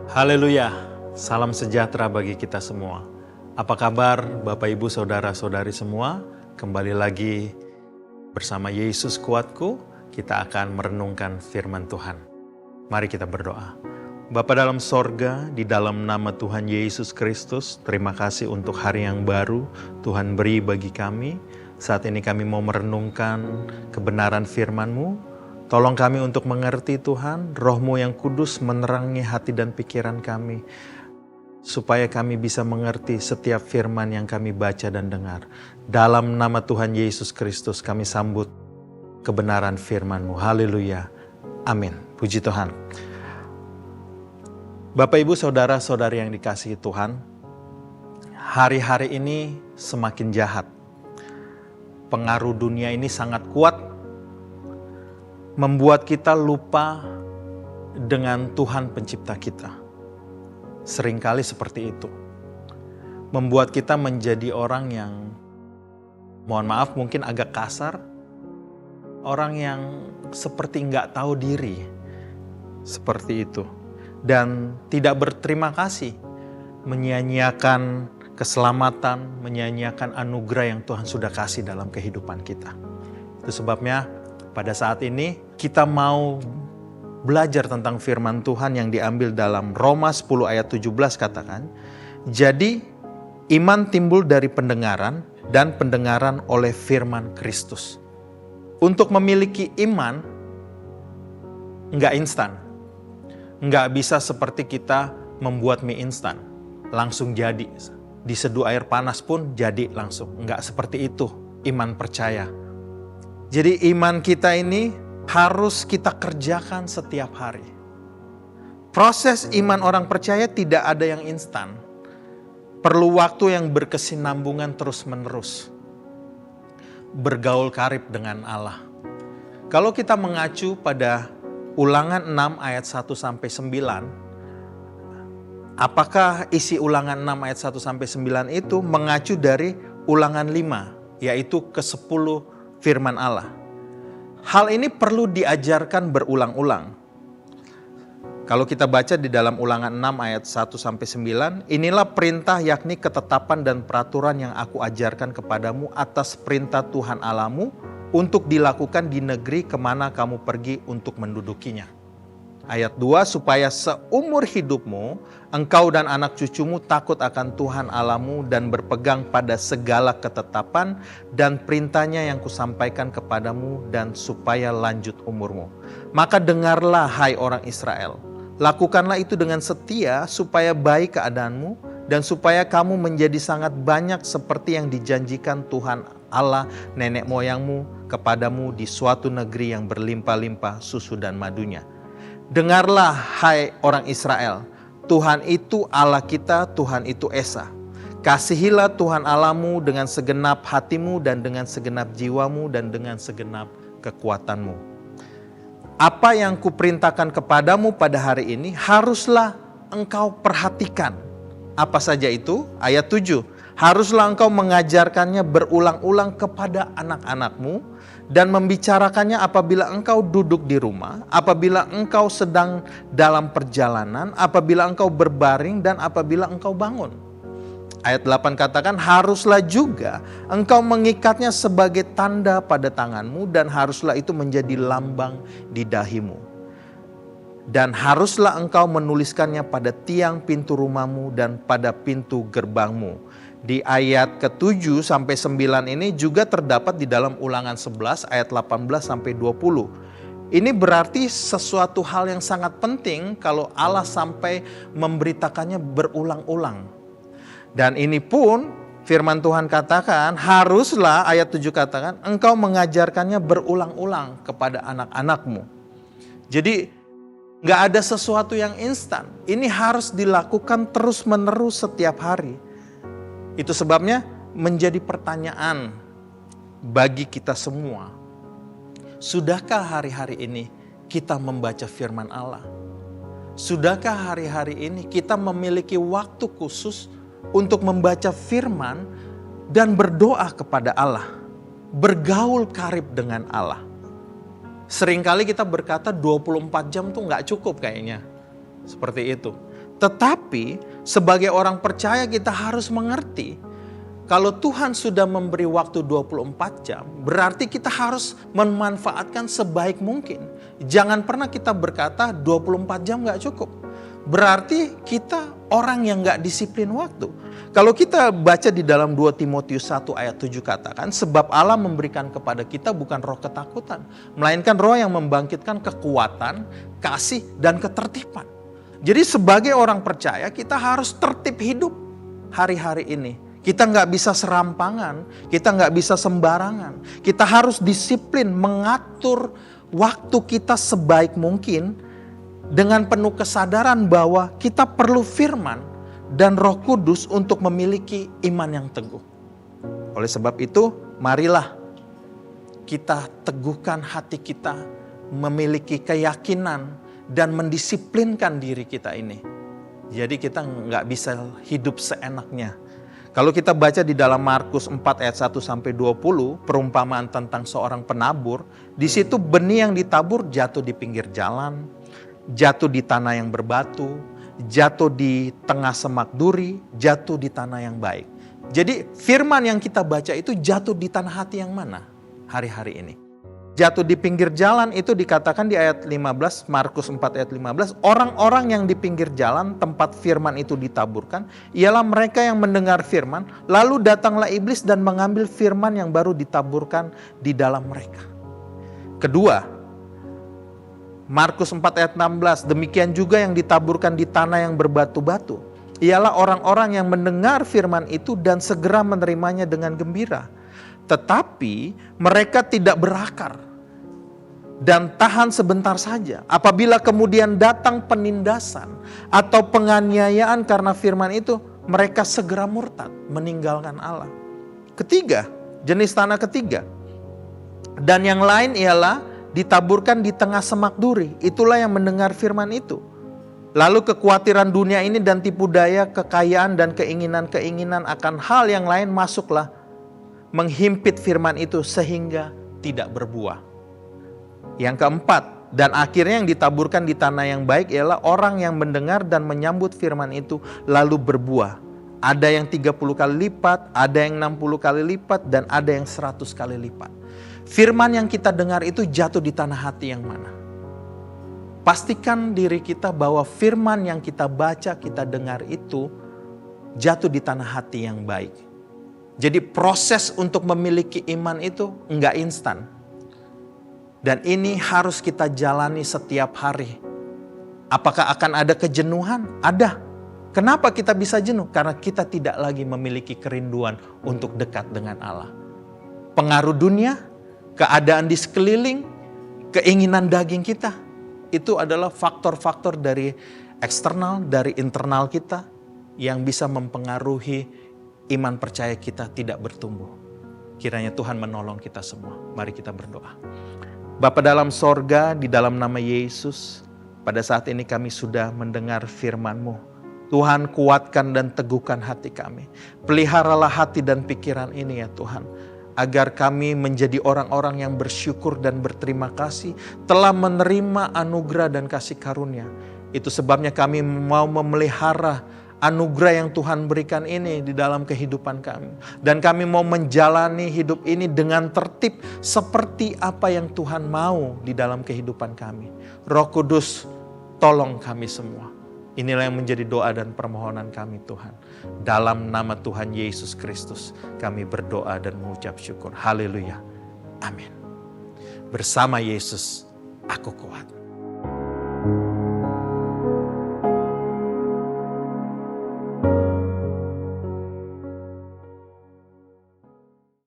Haleluya, salam sejahtera bagi kita semua. Apa kabar Bapak Ibu Saudara-saudari semua? Kembali lagi bersama Yesus Kuatku, kita akan merenungkan firman Tuhan. Mari kita berdoa. Bapa dalam sorga, di dalam nama Tuhan Yesus Kristus, terima kasih untuk hari yang baru Tuhan beri bagi kami. Saat ini kami mau merenungkan kebenaran firman-Mu. Tolong kami untuk mengerti Tuhan, Roh-Mu yang kudus menerangi hati dan pikiran kami, supaya kami bisa mengerti setiap firman yang kami baca dan dengar. Dalam nama Tuhan Yesus Kristus kami sambut kebenaran firman-Mu. Haleluya. Amin. Puji Tuhan. Bapak Ibu Saudara-saudari yang dikasihi Tuhan, hari-hari ini semakin jahat. Pengaruh dunia ini sangat kuat, membuat kita lupa dengan Tuhan pencipta kita. Seringkali seperti itu. Membuat kita menjadi orang yang, mohon maaf mungkin agak kasar, orang yang seperti nggak tahu diri. Seperti itu. Dan tidak berterima kasih, menyia-nyiakan keselamatan, menyia-nyiakan anugerah yang Tuhan sudah kasih dalam kehidupan kita. Itu sebabnya pada saat ini kita mau belajar tentang firman Tuhan yang diambil dalam Roma 10 ayat 17 katakan, jadi iman timbul dari pendengaran dan pendengaran oleh firman Kristus. Untuk memiliki iman nggak instan, nggak bisa seperti kita membuat mie instan, langsung jadi. Diseduh air panas pun jadi langsung, nggak seperti itu iman percaya. Jadi iman kita ini harus kita kerjakan setiap hari. Proses iman orang percaya tidak ada yang instan. Perlu waktu yang berkesinambungan terus-menerus. Bergaul karib dengan Allah. Kalau kita mengacu pada Ulangan 6 ayat 1-9, apakah isi Ulangan 6 ayat 1-9 itu mengacu dari Ulangan 5, yaitu ke-10 firman Allah. Hal ini perlu diajarkan berulang-ulang. Kalau kita baca di dalam Ulangan 6 ayat 1-9, inilah perintah yakni ketetapan dan peraturan yang aku ajarkan kepadamu atas perintah Tuhan Allahmu untuk dilakukan di negeri kemana kamu pergi untuk mendudukinya. Ayat 2, supaya seumur hidupmu, engkau dan anak cucumu takut akan Tuhan Allahmu dan berpegang pada segala ketetapan dan perintahnya yang kusampaikan kepadamu dan supaya lanjut umurmu. Maka dengarlah hai orang Israel, lakukanlah itu dengan setia supaya baik keadaanmu dan supaya kamu menjadi sangat banyak seperti yang dijanjikan Tuhan Allah nenek moyangmu kepadamu di suatu negeri yang berlimpah-limpah susu dan madunya. Dengarlah hai orang Israel, Tuhan itu Allah kita, Tuhan itu Esa. Kasihilah Tuhan Allahmu dengan segenap hatimu dan dengan segenap jiwamu dan dengan segenap kekuatanmu. Apa yang kuperintahkan kepadamu pada hari ini haruslah engkau perhatikan. Apa saja itu? Ayat 7. Haruslah engkau mengajarkannya berulang-ulang kepada anak-anakmu dan membicarakannya apabila engkau duduk di rumah, apabila engkau sedang dalam perjalanan, apabila engkau berbaring dan apabila engkau bangun. Ayat 8 katakan, haruslah juga engkau mengikatnya sebagai tanda pada tanganmu dan haruslah itu menjadi lambang di dahimu. Dan haruslah engkau menuliskannya pada tiang pintu rumahmu dan pada pintu gerbangmu. Di ayat ke-7 sampai 9 ini juga terdapat di dalam Ulangan 11 ayat 18 sampai 20. Ini berarti sesuatu hal yang sangat penting kalau Allah sampai memberitakannya berulang-ulang. Dan ini pun firman Tuhan katakan, haruslah ayat 7 katakan, engkau mengajarkannya berulang-ulang kepada anak-anakmu. Jadi nggak ada sesuatu yang instan. Ini harus dilakukan terus-menerus setiap hari. Itu sebabnya menjadi pertanyaan bagi kita semua. Sudahkah hari-hari ini kita membaca firman Allah? Sudahkah hari-hari ini kita memiliki waktu khusus untuk membaca firman dan berdoa kepada Allah? Bergaul karib dengan Allah. Seringkali kita berkata 24 jam tuh nggak cukup kayaknya. Seperti itu. Tetapi sebagai orang percaya kita harus mengerti, kalau Tuhan sudah memberi waktu 24 jam, berarti kita harus memanfaatkan sebaik mungkin. Jangan pernah kita berkata 24 jam gak cukup. Berarti kita orang yang gak disiplin waktu. Kalau kita baca di dalam 2 Timotius 1 ayat 7 katakan, sebab Allah memberikan kepada kita bukan roh ketakutan, melainkan roh yang membangkitkan kekuatan, kasih, dan ketertiban. Jadi sebagai orang percaya kita harus tertib hidup hari-hari ini. Kita nggak bisa serampangan, kita nggak bisa sembarangan. Kita harus disiplin mengatur waktu kita sebaik mungkin dengan penuh kesadaran bahwa kita perlu firman dan Roh Kudus untuk memiliki iman yang teguh. Oleh sebab itu, marilah kita teguhkan hati kita, memiliki keyakinan dan mendisiplinkan diri kita ini. Jadi kita nggak bisa hidup seenaknya. Kalau kita baca di dalam Markus 4 ayat 1 sampai 20, perumpamaan tentang seorang penabur, di situ benih yang ditabur jatuh di pinggir jalan, jatuh di tanah yang berbatu, jatuh di tengah semak duri, jatuh di tanah yang baik. Jadi firman yang kita baca itu jatuh di tanah hati yang mana hari-hari ini? Jatuh di pinggir jalan itu dikatakan di ayat 15, Markus 4 ayat 15, orang-orang yang di pinggir jalan tempat firman itu ditaburkan, ialah mereka yang mendengar firman, lalu datanglah iblis dan mengambil firman yang baru ditaburkan di dalam mereka. Kedua, Markus 4 ayat 16, demikian juga yang ditaburkan di tanah yang berbatu-batu, ialah orang-orang yang mendengar firman itu dan segera menerimanya dengan gembira. Tetapi mereka tidak berakar dan tahan sebentar saja. Apabila kemudian datang penindasan atau penganiayaan karena firman itu, mereka segera murtad, meninggalkan Allah. Ketiga, jenis tanah ketiga. Dan yang lain ialah ditaburkan di tengah semak duri. Itulah yang mendengar firman itu. Lalu kekhawatiran dunia ini dan tipu daya, kekayaan dan keinginan-keinginan akan hal yang lain masuklah, menghimpit firman itu sehingga tidak berbuah. Yang keempat, dan akhirnya yang ditaburkan di tanah yang baik ialah orang yang mendengar dan menyambut firman itu lalu berbuah. Ada yang 30 kali lipat, ada yang 60 kali lipat, dan ada yang 100 kali lipat. Firman yang kita dengar itu jatuh di tanah hati yang mana? Pastikan diri kita bahwa firman yang kita baca, kita dengar itu jatuh di tanah hati yang baik. Jadi proses untuk memiliki iman itu enggak instan. Dan ini harus kita jalani setiap hari. Apakah akan ada kejenuhan? Ada. Kenapa kita bisa jenuh? Karena kita tidak lagi memiliki kerinduan untuk dekat dengan Allah. Pengaruh dunia, keadaan di sekeliling, keinginan daging kita, itu adalah faktor-faktor dari eksternal, dari internal kita yang bisa mempengaruhi iman percaya kita tidak bertumbuh. Kiranya Tuhan menolong kita semua. Mari kita berdoa. Bapa dalam sorga, di dalam nama Yesus, pada saat ini kami sudah mendengar firman-Mu. Tuhan, kuatkan dan teguhkan hati kami. Peliharalah hati dan pikiran ini ya Tuhan, agar kami menjadi orang-orang yang bersyukur dan berterima kasih telah menerima anugerah dan kasih karunia. Itu sebabnya kami mau memelihara anugerah yang Tuhan berikan ini di dalam kehidupan kami. Dan kami mau menjalani hidup ini dengan tertib seperti apa yang Tuhan mau di dalam kehidupan kami. Roh Kudus, tolong kami semua. Inilah yang menjadi doa dan permohonan kami Tuhan. Dalam nama Tuhan Yesus Kristus kami berdoa dan mengucap syukur. Haleluya. Amin. Bersama Yesus aku kuat.